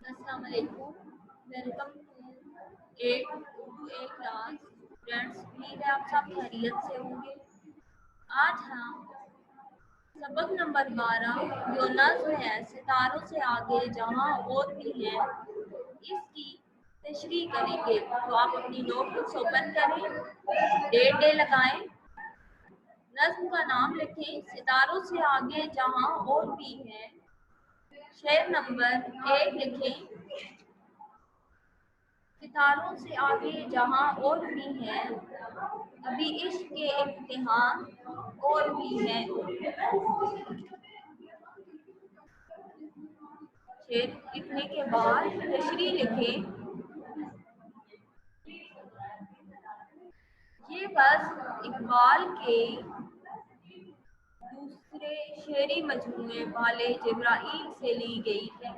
अस्सलाम वालेकुम। Welcome to a class. Friends, उम्मीद है आप सब खैरियत से होंगे। आज हम सबक नंबर 12 जो नज़्म है सितारों से आगे जहां और भी हैं, इसकी तशरीह करेंगे। तो आप अपनी नोटबुक्स ओपन करें, डेट डे लगाएं, नज़्म का नाम लिखें, सितारों से आगे जहां और भी हैं। शेर नंबर 1 लिखें, सितारों से आगे जहां और भी हैं, अभी इश्क के इम्तिहान और भी हैं। शेर लिखने के बाद तशरीह लिखें, ये बस इकबाल के दूसरे शेरी मजमूए वाले जिब्राइल से ली गई है।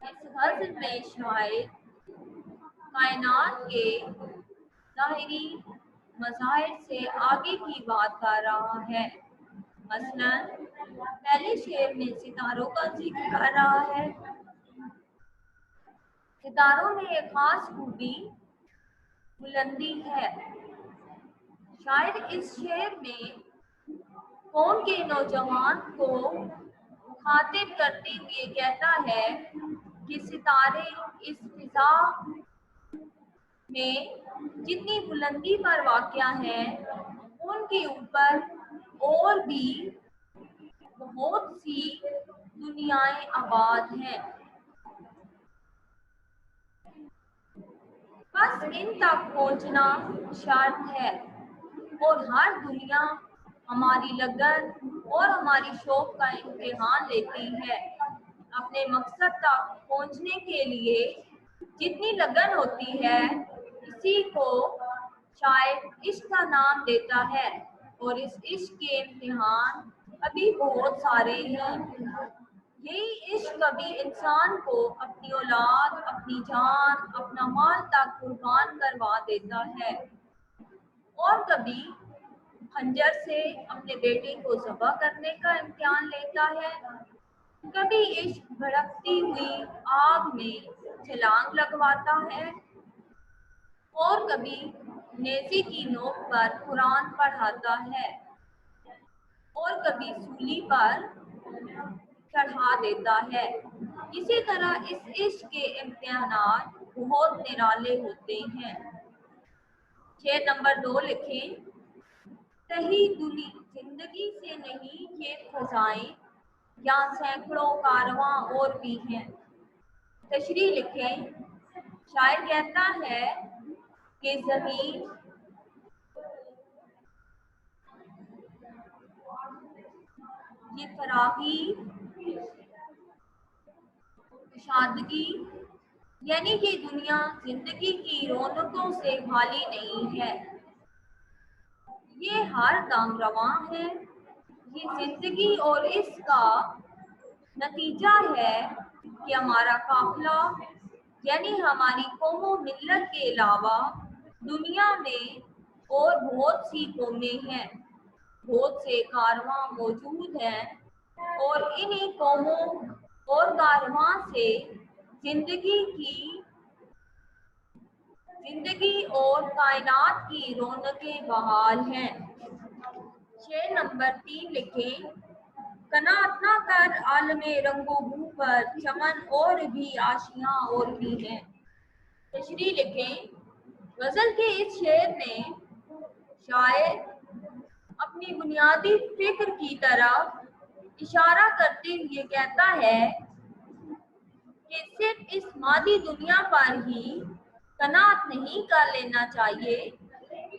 इस गज़ल में शायर कायनात के ज़ाहिरी मज़ाहिर से आगे की बात कर रहा है। मसलन पहले शेर में सितारों का जिक्र कर रहा है। सितारों में एक खास खूबी बुलंदी है। शायर इस शेर में कौम के नौजवान को मुखातिब करते हुए कहता है कि सितारे इस फिजा में जितनी बुलंदी पर वाक़या है, उनके ऊपर और भी बहुत सी दुनियाएं आबाद हैं। बस इन तक पहुंचना शर्त है, और हर दुनिया हमारी लगन और हमारी शौक का इम्तिहान लेती है। अपने मकसद तक पहुंचने के लिए जितनी लगन होती है, इसी को शायद इश्क का नाम देता है, और इस इश्क के इम्तिहान अभी बहुत सारे हैं। यही इश्क कभी इंसान को अपनी औलाद, अपनी जान, अपना माल तक कुर्बान करवा देता है, और कभी खंजर से अपने बेटे को ज़बह करने का इम्तिहान लेता है। कभी इश्क भड़कती हुई आग में छलांग लगवाता है, और कभी नेज़े की नोक पर कुरान पढ़ाता है, और कभी सूली पर चढ़ा देता है। इसी तरह इस इश्क के इम्तिहानात बहुत निराले होते हैं। शेर नंबर 2 लिखें, सही दुनी जिंदगी से नहीं ये फजाएं, यहाँ सैकड़ों कारवां और भी हैं। तशरीह लिखें, शायर कहता है कि जमीन ये फरागी शादगी, यानी कि दुनिया जिंदगी की रौनकों से खाली नहीं है। ये हर दम रवां है। ये जिंदगी और इसका नतीजा है कि हमारा काफिला, यानी हमारी कौमो मिल्लत के अलावा दुनिया में और बहुत सी कौमें हैं, बहुत से कारवां मौजूद हैं, और इन्हीं कौमों और कारवां से जिंदगी की जिंदगी और कायनात की रौनकें बहाल हैं। शेर नंबर 3 लिखें, कनात ना कर आलमे रंगो बू पर, चमन और भी आशियां और भी हैं। तशरीह लिखें, गजल के इस शेर में शायर अपनी बुनियादी फिक्र की तरफ इशारा करते हुए कहता है कि सिर्फ इस मादी दुनिया पर ही कनात नहीं कर लेना चाहिए,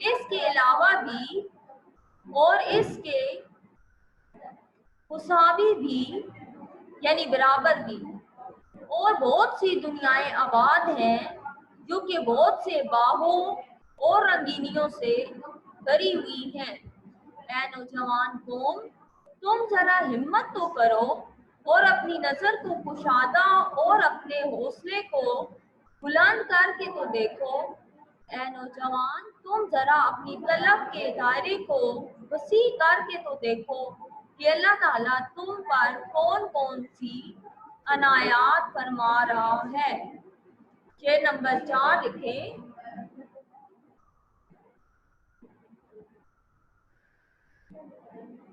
इसके अलावा भी और इसके मुसावी भी, यानी बराबर भी और बहुत सी दुनियाएं आबाद हैं, जो कि बहुत से बाहों और रंगीनियों से भरी हुई हैं। ऐ नौजवान कौम, तुम जरा हिम्मत तो करो और अपनी नजर को कुशादा और अपने हौसले को बुलंद करके तो देखो। ऐ नौजवान, तुम जरा अपनी तलब के दायरे को वसी करके तो देखो कि अल्लाह ताला तुम पर कौन कौन सी अनायात फरमा रहा है। शेर नंबर 4 लिखें।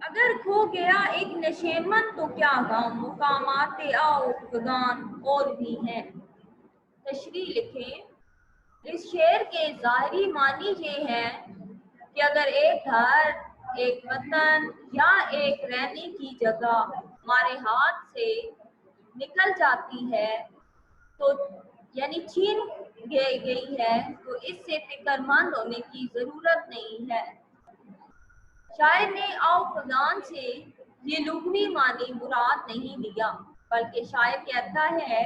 अगर खो गया एक नशेमन तो क्या गम, मुकामाते आओ फगान और भी हैं। तशरीह लिखें। इस शेर के ज़ाहिरी मानी ये है कि अगर एक घर, एक वतन या एक रहने की जगह हमारे हाथ से निकल जाती है तो यानी छीन गई है तो इससे फिक्रमंद होने की जरूरत नहीं है। शायर ने आओ फगान से ये लुग़वी मानी मुराद नहीं लिया, बल्कि शायर कहता है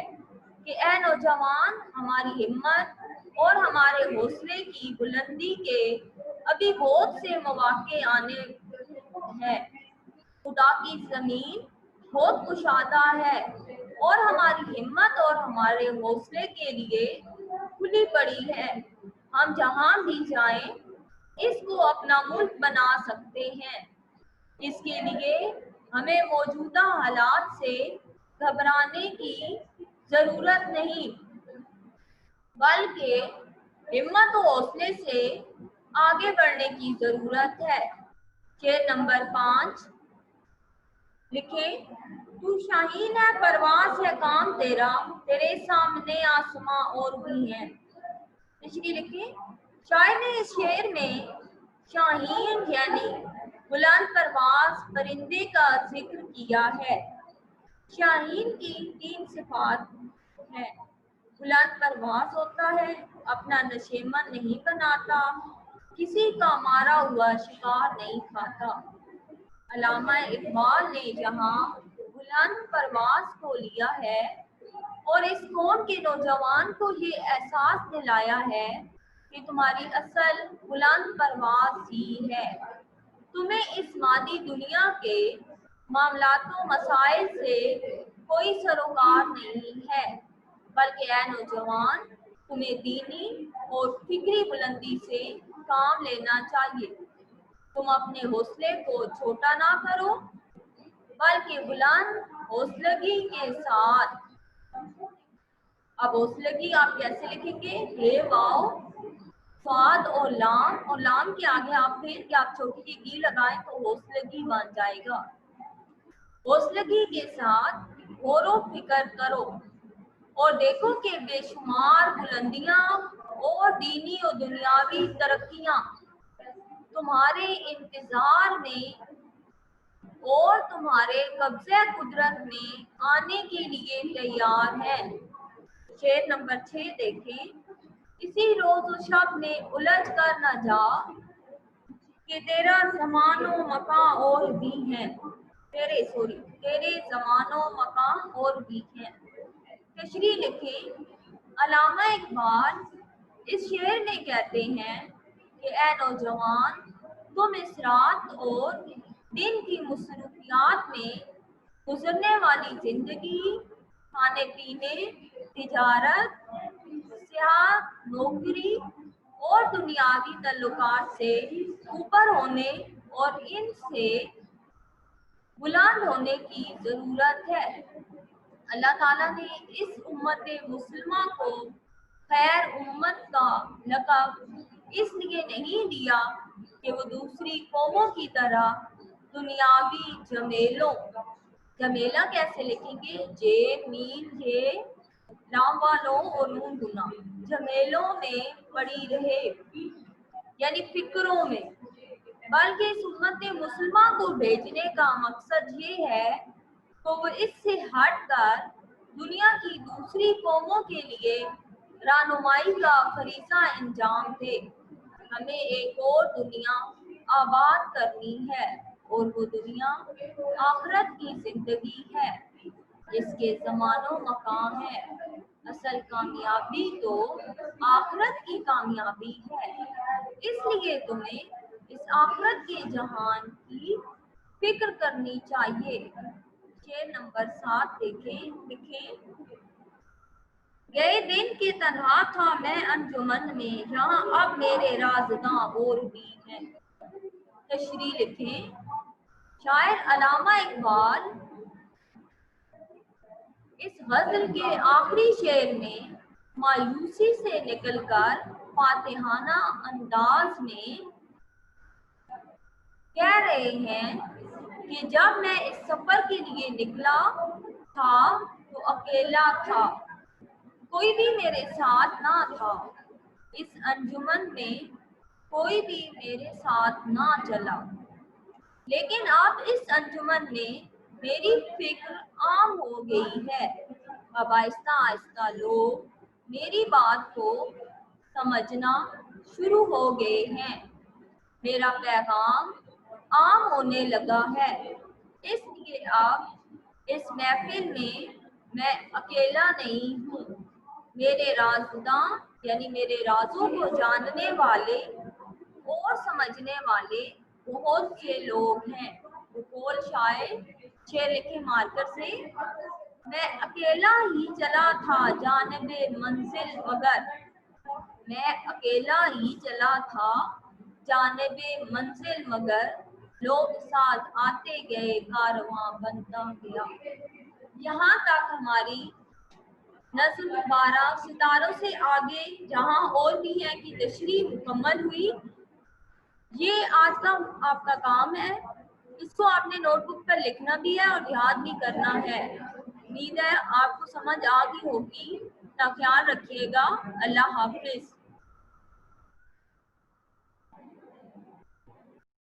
कि ए नौजवान, हमारी हिम्मत और हमारे हौसले की बुलंदी के अभी बहुत से मौके आने हैं। खुदा की जमीन बहुत कुशादा है और हमारी हिम्मत और हमारे हौसले के लिए खुली पड़ी है। हम जहां भी जाएं इसको अपना मुल्क बना सकते हैं। इसके लिए हमें मौजूदा हालात से घबराने की जरूरत नहीं, बल्कि हिम्मत और हौसले से आगे बढ़ने की जरूरत है। शेर नंबर 5 लिखें। तू शाहीन है, परवाज़ है काम तेरा, तेरे सामने आसमां और भी हैं। तशरीह लिखें। शायर ने इस शेर में शाहीन यानी बुलंद परवाज़ परिंदे का जिक्र किया है। शाहीन की 3 सिफात हैं। बुलंद परवाज़ होता है, अपना नशेमन नहीं बनाता, किसी का मारा हुआ शिकार नहीं खाता। अल्लामा इकबाल ने जहाँ बुलंद परवाज़ को लिया है और इस कौम के नौजवान को ये एहसास दिलाया है कि तुम्हारी असल बुलंद परवाज़ ही है। तुम्हें इस मादी दुनिया के मामलातों मसाइल से कोई सरोकार नहीं है, बल्कि ऐ नौजवान, तुम्हें दीनी और फिक्री बुलंदी से काम लेना चाहिए। तुम अपने हौसले को छोटा ना करो, बल्कि बुलंद हौसलगी के साथ। अब हौसलगी आप कैसे लिखेंगे? हे वाओ, स्वाद और लाम के आगे आप फिर कि आप छोटी सी गी लगाएं तो हौसलगी बन जाएगा। हौसलगी के साथ गौरो फिक्र करो और देखो कि बेशुमार बुलंदियां और दीनी और दुनियावी तरक्कियां तुम्हारे इंतजार में और तुम्हारे कब्जे कुदरत में आने के लिए तैयार है। शेर नंबर 6 देखें। इसी रोज शब में उलझ कर न जा कि तेरा ज़मानो मकां और भी है। तेरे ज़मानो मकां और भी है। तशरीह लिखें। अल्लामा इकबाल इस शेर में कहते हैं कि ए नौजवान, तुम इस रात और दिन की मसरूफियात में गुजरने वाली जिंदगी, खाने पीने, तिजारत, सियाह, नौकरी और दुनियावी तल्लुकात से ऊपर होने और इनसे बुलंद होने की ज़रूरत है। अल्लाह ताला ने इस उम्मत मुस्लिमा को खैर उम्मत का लक़ब इसलिए नहीं दिया कि वो दूसरी कौमों की तरह दुनियावी जमेला कैसे लिखेंगे? जे मीम ये लाम वालों और नून गुना, जमेलों में पड़ी रहे यानी फिक्रों में, बल्कि इस उम्मत मुस्लिमा को भेजने का मकसद ये है तो वो इससे हटकर दुनिया की दूसरी कौमों के लिए रहनुमाई का फरीज़ा अंजाम दे। हमें एक और दुनिया आबाद करनी है और वो दुनिया आखिरत की जिंदगी है, जिसके ज़मानो मकाम है। असल कामयाबी तो आखिरत की कामयाबी है, इसलिए तुम्हें इस आखिरत के जहान की फिक्र करनी चाहिए। शेर नंबर 7 लिखें। गए दिन के तन्हा था मैं अंजुमन में, यहाँ अब मेरे राज़दां और भी हैं। तशरीह लिखें। शायर अल्लामा इकबाल इस गजल के आखिरी शेर में मायूसी से निकलकर फातिहाना अंदाज में कह रहे हैं कि जब मैं इस सफर के लिए निकला था तो अकेला था, कोई भी मेरे साथ ना था। इस अंजुमन में कोई भी मेरे साथ ना चला, लेकिन अब इस अंजुमन में मेरी फिक्र आम हो गई है। अब आहिस्ता आहिस्ता लोग मेरी बात को समझना शुरू हो गए हैं। मेरा पैगाम आम होने लगा है, इसलिए अब इस महफिल में मैं अकेला नहीं हूँ। मेरे राज़दां यानी मेरे राजों को जानने वाले और समझने वाले बहुत से लोग हैं। बुकोल शायर शेर लिखे मार्कर से, मैं अकेला ही चला था जानिबे मंजिल मगर, मैं अकेला ही चला था जानिबे मंजिल मगर, लोग साथ आते गए कारवां बनता गया। यहाँ तक हमारी नज़्म 12 सितारों से आगे जहाँ और भी है कि तशरीह मुकम्मल हुई। ये आज का आपका काम है, इसको आपने नोटबुक पर लिखना भी है और याद भी करना है। उम्मीद है आपको समझ आ गई होगी। अपना ख्याल रखिएगा। अल्लाह हाफिज।